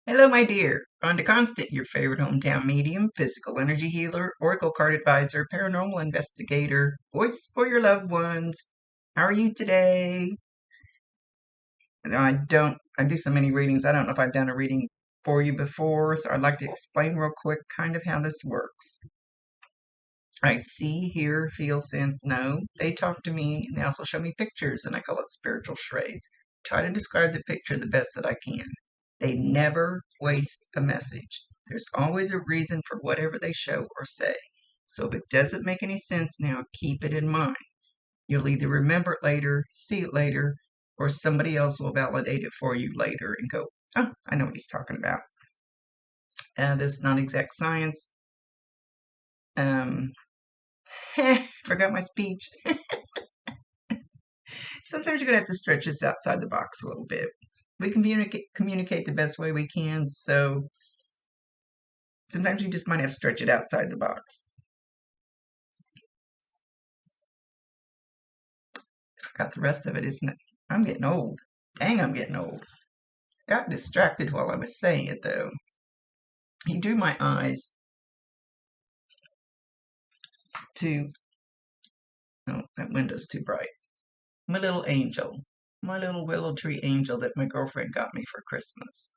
Hello, my dear. On to Constant, your favorite hometown medium, physical energy healer, oracle card advisor, paranormal investigator, voice for your loved ones. How are you today? I do so many readings. I don't know if I've done a reading for you before, so I'd like to explain real quick kind of how this works. I see, hear, feel, sense, know. They talk to me and they also show me pictures, and I call it spiritual charades. Try to describe the picture the best that I can. They never waste a message. There's always a reason for whatever they show or say. So if it doesn't make any sense now, keep it in mind. You'll either remember it later, see it later, or somebody else will validate it for you later and go, oh, I know what he's talking about. This is not exact science. Um, forgot my speech. Sometimes you're going to have to stretch this outside the box a little bit. We communicate the best way we can, so sometimes you just might have to stretch it outside the box. Forgot the rest of it, isn't it? I'm getting old. Dang, I'm getting old. Got distracted while I was saying it, though. He drew my eyes to... Oh, that window's too bright. My little angel. My little willow tree angel that my girlfriend got me for Christmas.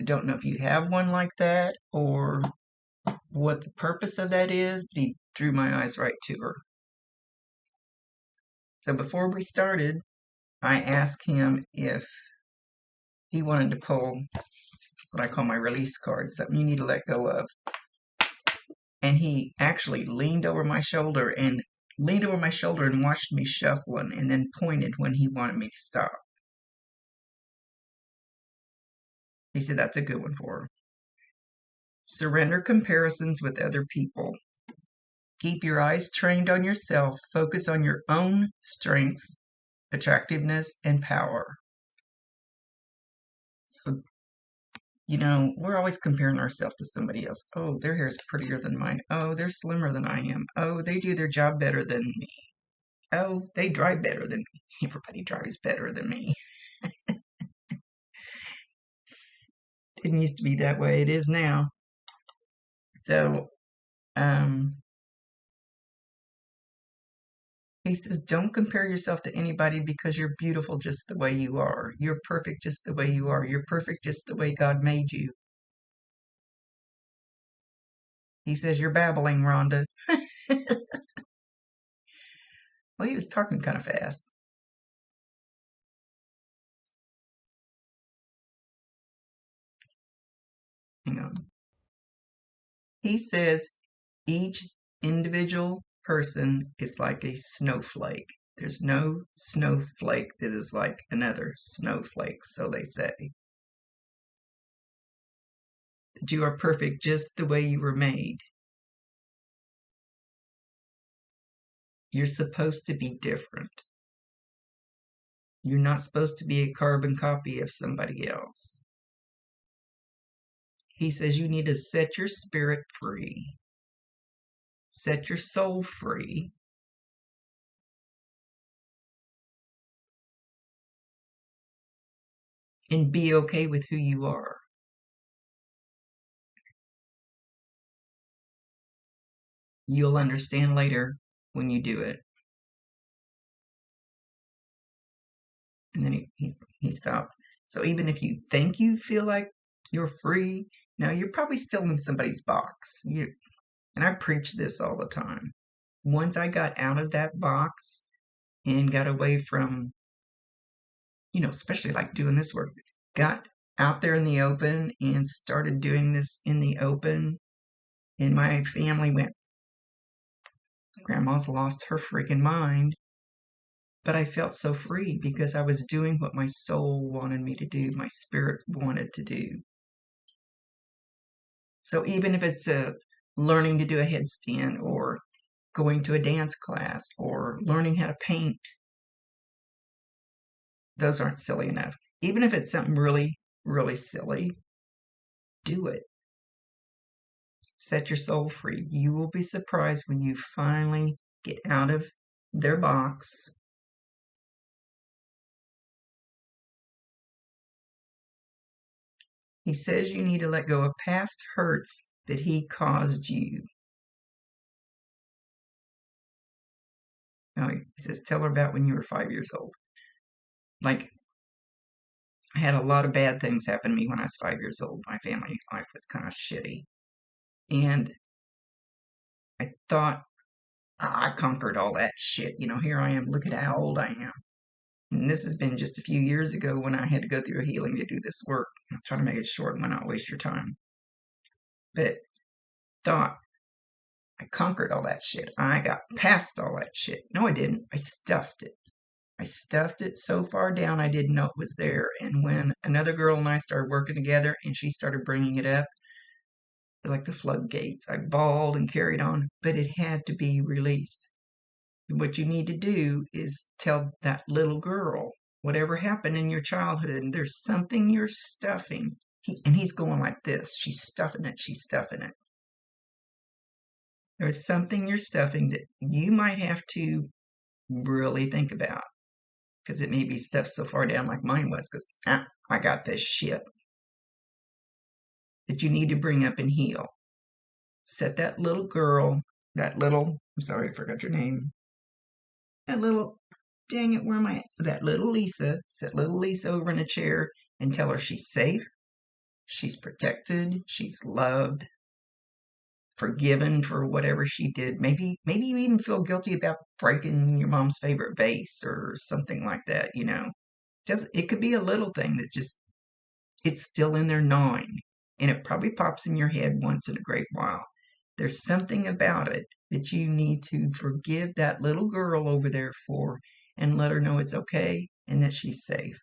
I don't know if you have one like that or what the purpose of that is, but he drew my eyes right to her. So before we started, I asked him if he wanted to pull what I call my release card, something you need to let go of. And he actually leaned over my shoulder and watched me shuffling and then pointed when he wanted me to stop. He said, that's a good one for her. Surrender comparisons with other people. Keep your eyes trained on yourself. Focus on your own strengths, attractiveness, and power. So, we're always comparing ourselves to somebody else. Oh, their hair is prettier than mine. Oh, they're slimmer than I am. Oh, they do their job better than me. Oh, they drive better than me. Everybody drives better than me. Didn't used to be that way. It is now. So, he says, don't compare yourself to anybody because you're beautiful just the way you are. You're perfect just the way you are. You're perfect just the way God made you. He says, you're babbling, Rhonda. Well, he was talking kind of fast. Hang on. He says, each individual person is like a snowflake. There's no snowflake that is like another snowflake, so they say. That you are perfect just the way you were made. You're supposed to be different. You're not supposed to be a carbon copy of somebody else. He says you need to set your spirit free, set your soul free, and be okay with who you are. You'll understand later when you do it. And then he stopped. So even if you think you feel like you're free, no, you're probably still in somebody's box. And I preach this all the time. Once I got out of that box and got away from, especially like doing this work, got out there in the open and started doing this in the open, and my family went, Grandma's lost her freaking mind. But I felt so free because I was doing what my soul wanted me to do, my spirit wanted to do. So even if it's learning to do a headstand or going to a dance class or learning how to paint, those aren't silly enough. Even if it's something really, really silly, do it. Set your soul free. You will be surprised when you finally get out of their box He says you need to let go of past hurts that he caused you. Oh, he says, tell her about when you were 5 years old. Like, I had a lot of bad things happen to me when I was 5 years old. My family life was kind of shitty. And I thought, I conquered all that shit. Here I am. Look at how old I am. And this has been just a few years ago when I had to go through a healing to do this work. I'm trying to make it short and not waste your time. But thought, I conquered all that shit. I got past all that shit. No, I didn't. I stuffed it. I stuffed it so far down I didn't know it was there. And when another girl and I started working together and she started bringing it up, it was like the floodgates. I bawled and carried on, but it had to be released. What you need to do is tell that little girl whatever happened in your childhood, and there's something you're stuffing. And he's going like this. She's stuffing it. She's stuffing it. There's something you're stuffing that you might have to really think about because it may be stuffed so far down like mine was because I got this shit that you need to bring up and heal. Set that little girl, I'm sorry, I forgot your name. Dang it, where am I? That little Lisa, set little Lisa over in a chair and tell her she's safe, she's protected, she's loved, forgiven for whatever she did. Maybe you even feel guilty about breaking your mom's favorite vase or something like that, It could be a little thing that's just, it's still in there gnawing. And it probably pops in your head once in a great while. There's something about it that you need to forgive that little girl over there for and let her know it's okay and that she's safe.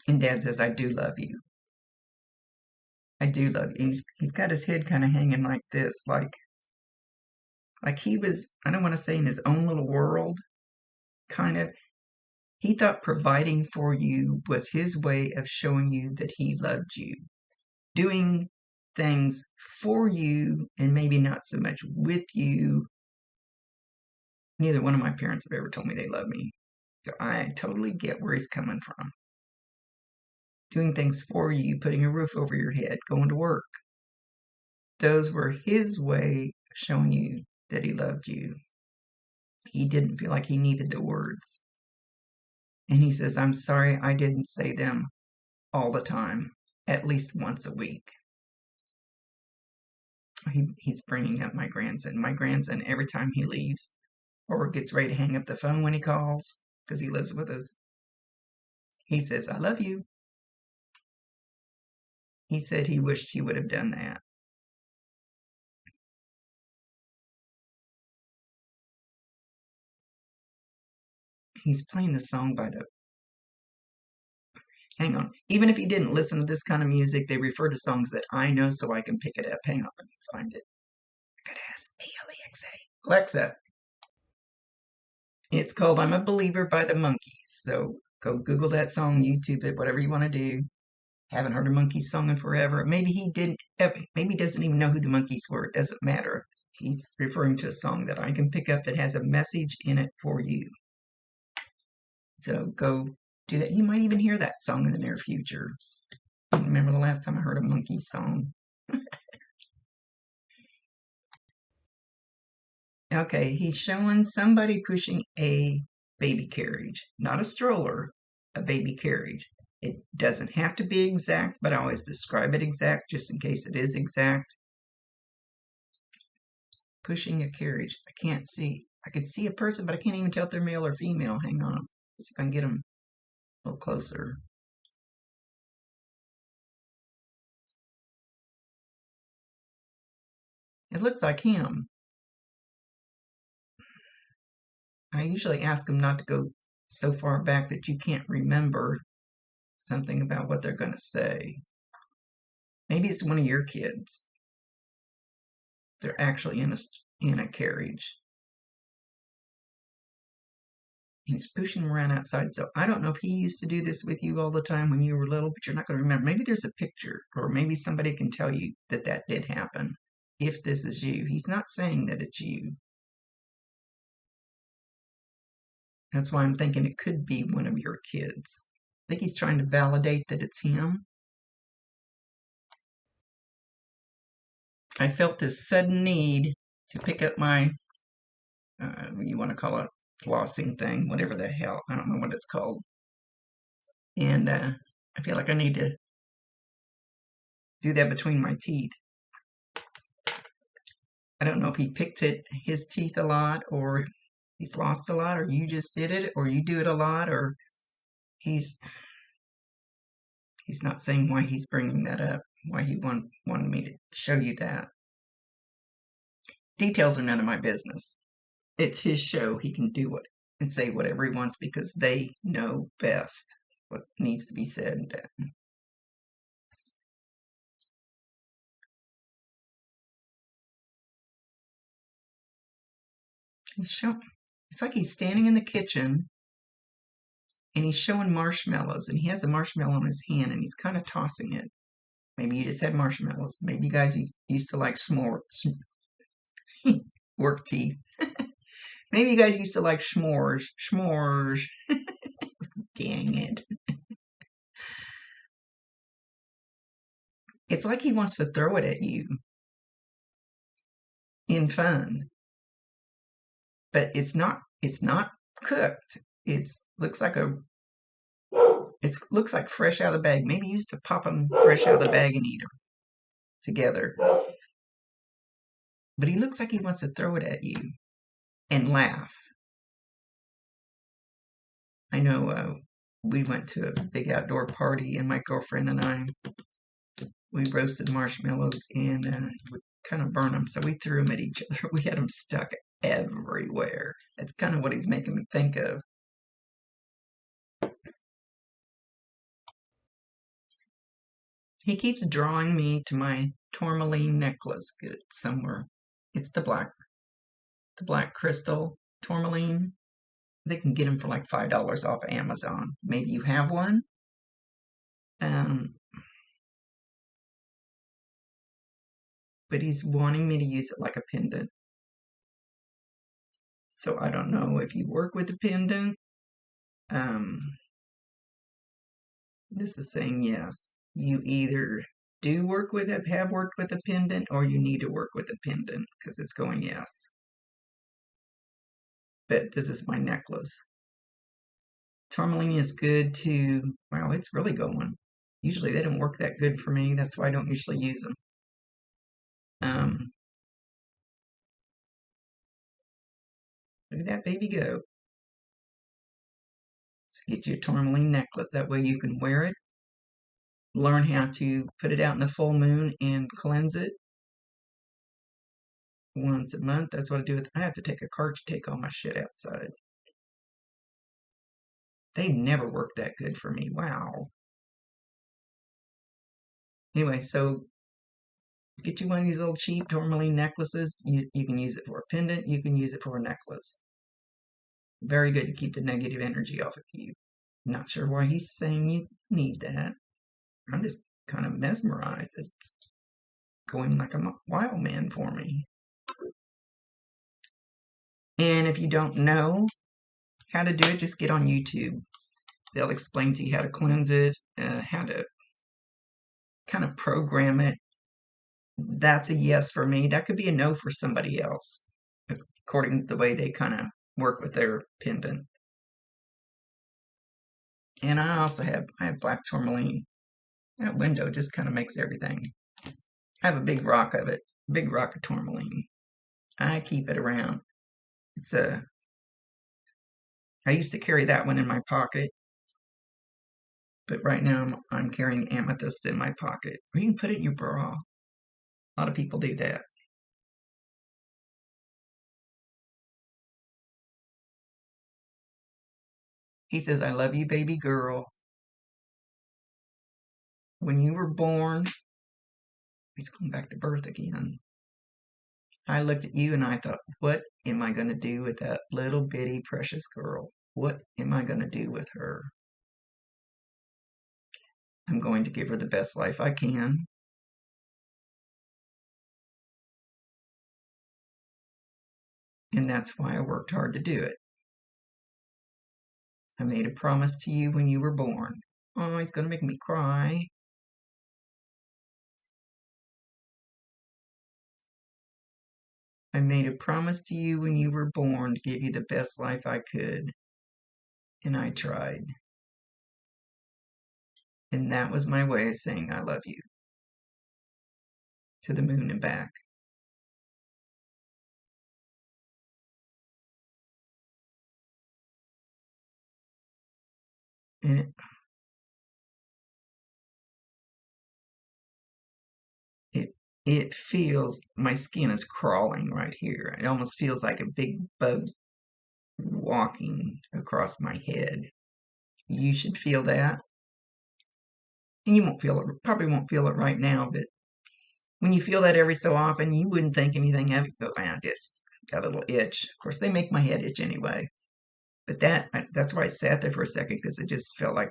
And Dad says, I do love you. I do love you. He's got his head kind of hanging like this, like he was, I don't want to say in his own little world, kind of. He thought providing for you was his way of showing you that he loved you. Doing things for you and maybe not so much with you. Neither one of my parents have ever told me they love me. So I totally get where he's coming from. Doing things for you, putting a roof over your head, going to work. Those were his way of showing you that he loved you. He didn't feel like he needed the words. And he says, I'm sorry I didn't say them all the time, at least once a week. He's bringing up my grandson. My grandson, every time he leaves or gets ready to hang up the phone when he calls, because he lives with us, he says, I love you. He said he wished he would have done that. He's playing the song by the... Hang on. Even if you didn't listen to this kind of music, they refer to songs that I know so I can pick it up. Hang on, let me find it. I gotta ask Alexa. Alexa. It's called I'm a Believer by the Monkees. So go Google that song, YouTube it, whatever you want to do. Haven't heard a Monkees song in forever. Maybe he doesn't even know who the Monkees were. It doesn't matter. He's referring to a song that I can pick up that has a message in it for you. So go do that. You might even hear that song in the near future. I don't remember the last time I heard a Monkees song. Okay, he's showing somebody pushing a baby carriage, not a stroller, a baby carriage. It doesn't have to be exact, but I always describe it exact just in case it is exact. Pushing a carriage. I can't see. I can see a person, but I can't even tell if they're male or female. Hang on. Let's see if I can get them a little closer. It looks like him. I usually ask them not to go so far back that you can't remember something about what they're going to say. Maybe it's one of your kids. They're actually in a carriage. He's pushing them around outside. So I don't know if he used to do this with you all the time when you were little, but you're not going to remember. Maybe there's a picture, or maybe somebody can tell you that that did happen. If this is you, he's not saying that it's you. That's why I'm thinking it could be one of your kids. I think he's trying to validate that it's him. I felt this sudden need to pick up my, you want to call it flossing thing, whatever the hell, I don't know what it's called. And I feel like I need to do that between my teeth. I don't know if he picked his teeth a lot, or he flossed a lot, or you just did it, or you do it a lot, or he's not saying why he's bringing that up, why he wanted me to show you that. Details are none of my business. It's his show. He can do it and say whatever he wants because they know best what needs to be said and done. It's like he's standing in the kitchen and he's showing marshmallows, and he has a marshmallow in his hand and he's kind of tossing it. Maybe you just had marshmallows. Maybe you guys used to like s'mores. Work teeth. Maybe you guys used to like s'mores. S'mores. Dang it. It's like he wants to throw it at you in fun. But it's not cooked. It looks like fresh out of the bag. Maybe you used to pop them fresh out of the bag and eat them together. But he looks like he wants to throw it at you and laugh. I know we went to a big outdoor party, and my girlfriend and I, we roasted marshmallows and we kind of burned them, so we threw them at each other. We had them stuck everywhere. That's kind of what he's making me think of. He keeps drawing me to my tourmaline necklace somewhere. It's the black crystal tourmaline. They can get them for like $5 off Amazon. Maybe you have one. But he's wanting me to use it like a pendant. So I don't know if you work with a pendant. This is saying yes. You either do work with it, have worked with a pendant, or you need to work with a pendant because it's going yes. But this is my necklace. Tourmaline is good to, wow, it's really going. Usually they don't work that good for me. That's why I don't usually use them. Look at that baby go. So get you a tourmaline necklace. That way you can wear it. Learn how to put it out in the full moon and cleanse it once a month. That's what I do with. I have to take a cart to take all my shit outside. They never work that good for me. Wow. Anyway, so get you one of these little cheap tourmaline necklaces. You can use it for a pendant. You can use it for a necklace. Very good to keep the negative energy off of you. Not sure why he's saying you need that. I'm just kind of mesmerized. It's going like a wild man for me. And if you don't know how to do it, just get on YouTube. They'll explain to you how to cleanse it, how to kind of program it. That's a yes for me. That could be a no for somebody else, according to the way they kind of work with their pendant. And I have black tourmaline. That window just kind of makes everything. I have a big rock of it, big rock of tourmaline. I keep it around. I used to carry that one in my pocket, but right now I'm carrying amethyst in my pocket. Or you can put it in your bra. A lot of people do that. He says, I love you, baby girl. When you were born, he's going back to birth again. I looked at you and I thought, what am I going to do with that little bitty precious girl? What am I going to do with her? I'm going to give her the best life I can. And that's why I worked hard to do it. I made a promise to you when you were born. Oh, he's going to make me cry. I made a promise to you when you were born to give you the best life I could, and I tried. And that was my way of saying I love you, to the moon and back. And it it feels, my skin is crawling right here. It almost feels like a big bug walking across my head. You should feel that. And you won't feel it, probably won't feel it right now, but when you feel that every so often, you wouldn't think anything of it. Go, man, it's got a little itch. Of course, they make my head itch anyway. But that's why I sat there for a second, because it just felt like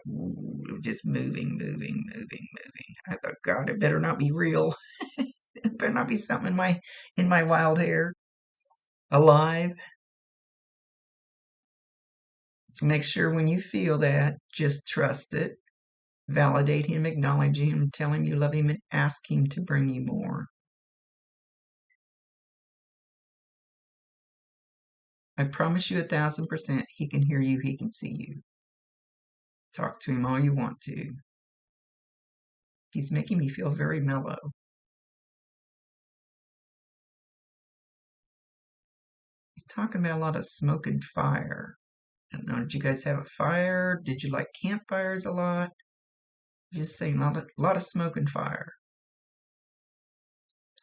just moving, moving, moving, moving. I thought, God, it better not be real. It better not be something in my wild hair alive. So make sure when you feel that, just trust it. Validate him, acknowledge him, tell him you love him, and ask him to bring you more. I promise you 1,000%, he can hear you, he can see you. Talk to him all you want to. He's making me feel very mellow. He's talking about a lot of smoke and fire. I don't know, did you guys have a fire? Did you like campfires a lot? Just saying, a lot of smoke and fire.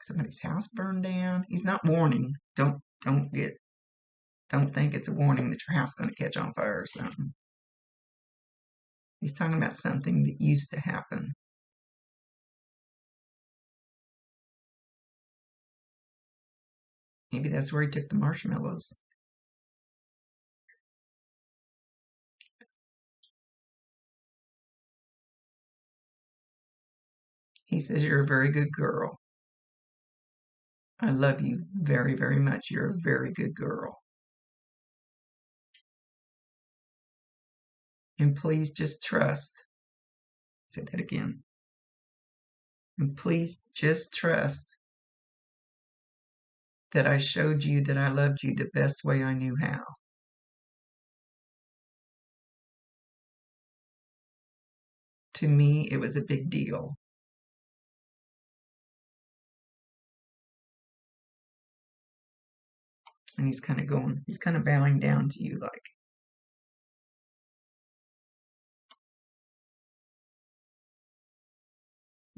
Somebody's house burned down. He's not warning. Don't think it's a warning that your house is going to catch on fire or something. He's talking about something that used to happen. Maybe that's where he took the marshmallows. He says, you're a very good girl. I love you very, very much. You're a very good girl. And please just trust. Say that again. And please just trust that I showed you that I loved you the best way I knew how. To me, it was a big deal. And he's kind of bowing down to you like,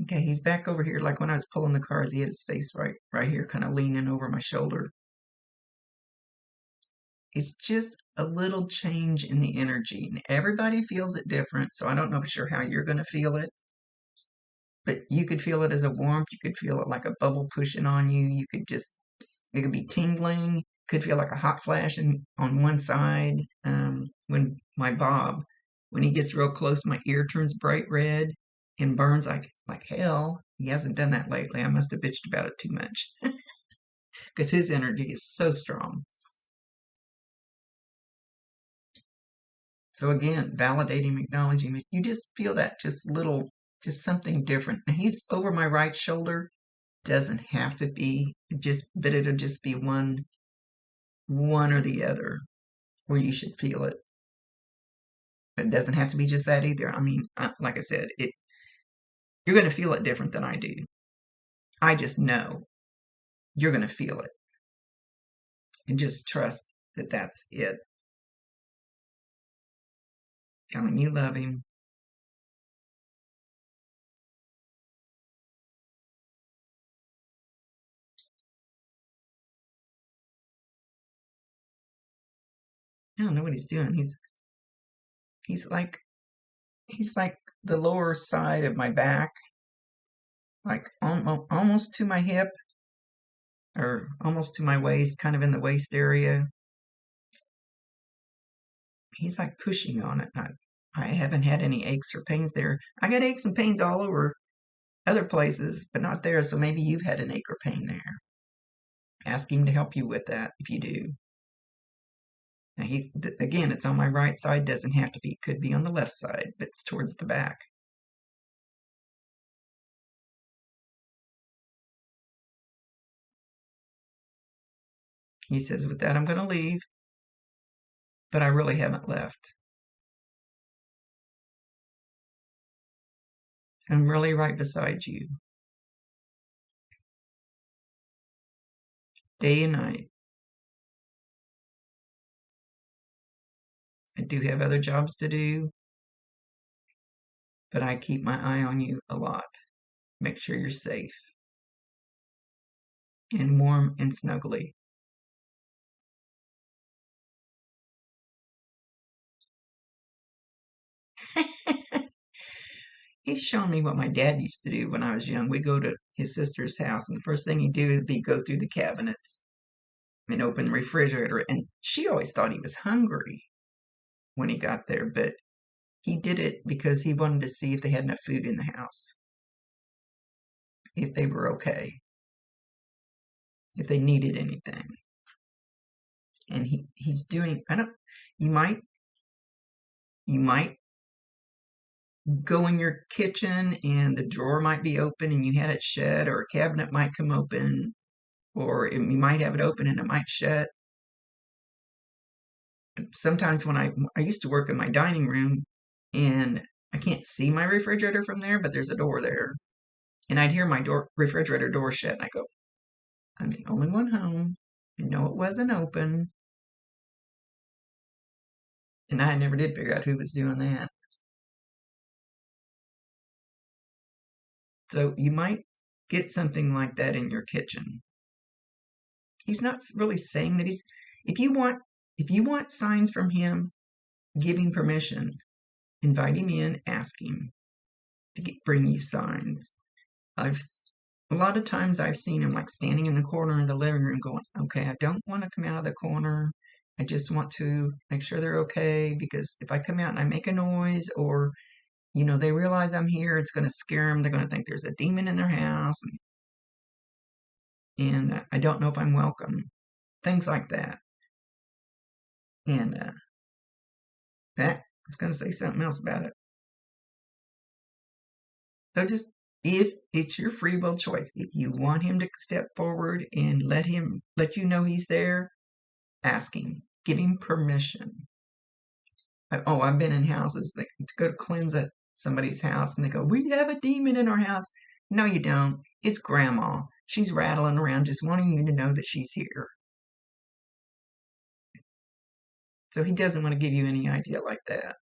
okay, he's back over here. Like when I was pulling the cards, he had his face right here, kind of leaning over my shoulder. It's just a little change in the energy. And everybody feels it different, so I don't know for sure how you're going to feel it. But you could feel it as a warmth. You could feel it like a bubble pushing on you. It could be tingling. Could feel like a hot flash on one side. When my Bob, when he gets real close, my ear turns bright red and burns like hell. He hasn't done that lately. I must have bitched about it too much because his energy is so strong. So again, validating, acknowledging, if you just feel that just something different. And he's over my right shoulder. Doesn't have to be but it'll just be one or the other where you should feel it. But it doesn't have to be just that either. I mean, like I said, you're going to feel it different than I do. I just know you're going to feel it, and just trust that that's it. Tell him you love him. I don't know what he's doing. He's like he's like the lower side of my back, like almost to my hip, or almost to my waist, kind of in the waist area. He's like pushing on it. I haven't had any aches or pains there. I got aches and pains all over other places, but not there. So maybe you've had an ache or pain there. Ask him to help you with that if you do. Now again, it's on my right side. Doesn't have to be. Could be on the left side, but it's towards the back. He says, with that, I'm going to leave, but I really haven't left. I'm really right beside you, day and night. I do have other jobs to do, but I keep my eye on you a lot. Make sure you're safe and warm and snuggly. He's shown me what my dad used to do when I was young. We'd go to his sister's house, and the first thing he'd do would be go through the cabinets and open the refrigerator. And she always thought he was hungry when he got there, but he did it because he wanted to see if they had enough food in the house, if they were okay, if they needed anything. And he's doing, I don't, you might go in your kitchen and the drawer might be open and you had it shut, or a cabinet might come open, or you might have it open and it might shut. Sometimes when I used to work in my dining room, and I can't see my refrigerator from there, but there's a door there, and I'd hear my refrigerator door shut, and I go, I'm the only one home. I know it wasn't open, and I never did figure out who was doing that. So you might get something like that in your kitchen. He's not really saying that he's. If you want signs from him, giving permission, invite him in, ask him to bring you signs. I've a lot of times I've seen him like standing in the corner of the living room going, okay, I don't want to come out of the corner. I just want to make sure they're okay, because if I come out and I make a noise, or they realize I'm here, it's going to scare them. They're going to think there's a demon in their house, and I don't know if I'm welcome. Things like that. And that I was going to say something else about it. So just, if it's your free will choice, if you want him to step forward and let you know he's there, ask him, give him permission. I've been in houses that to go to cleanse at somebody's house, and they go, we have a demon in our house. No, you don't. It's grandma. She's rattling around just wanting you to know that she's here. So he doesn't want to give you any idea like that.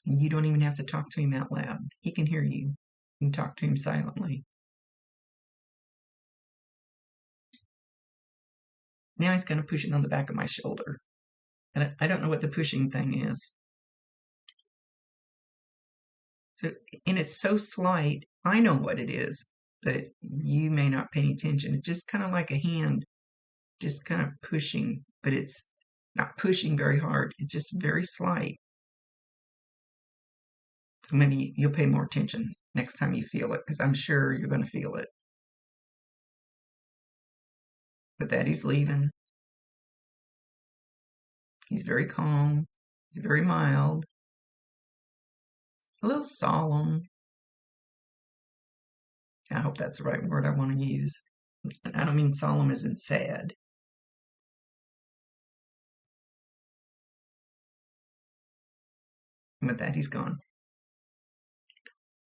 And you don't even have to talk to him out loud. He can hear you. You can talk to him silently. Now he's kind of pushing on the back of my shoulder. And I don't know what the pushing thing is. So, and it's so slight. I know what it is, but you may not pay attention. It's just kind of like a hand, just kind of pushing, but it's not pushing very hard. It's just very slight. So maybe you'll pay more attention next time you feel it, because I'm sure you're going to feel it. But that he's leaving. He's very calm. He's very mild. A little solemn. I hope that's the right word I want to use. I don't mean solemn as in sad. And with that, he's gone.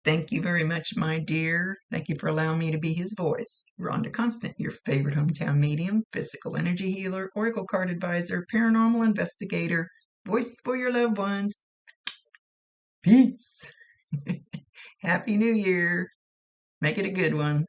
Thank you very much, my dear. Thank you for allowing me to be his voice. Rhonda Constant, your favorite hometown medium, physical energy healer, oracle card advisor, paranormal investigator, voice for your loved ones. Peace. Happy New Year. Make it a good one.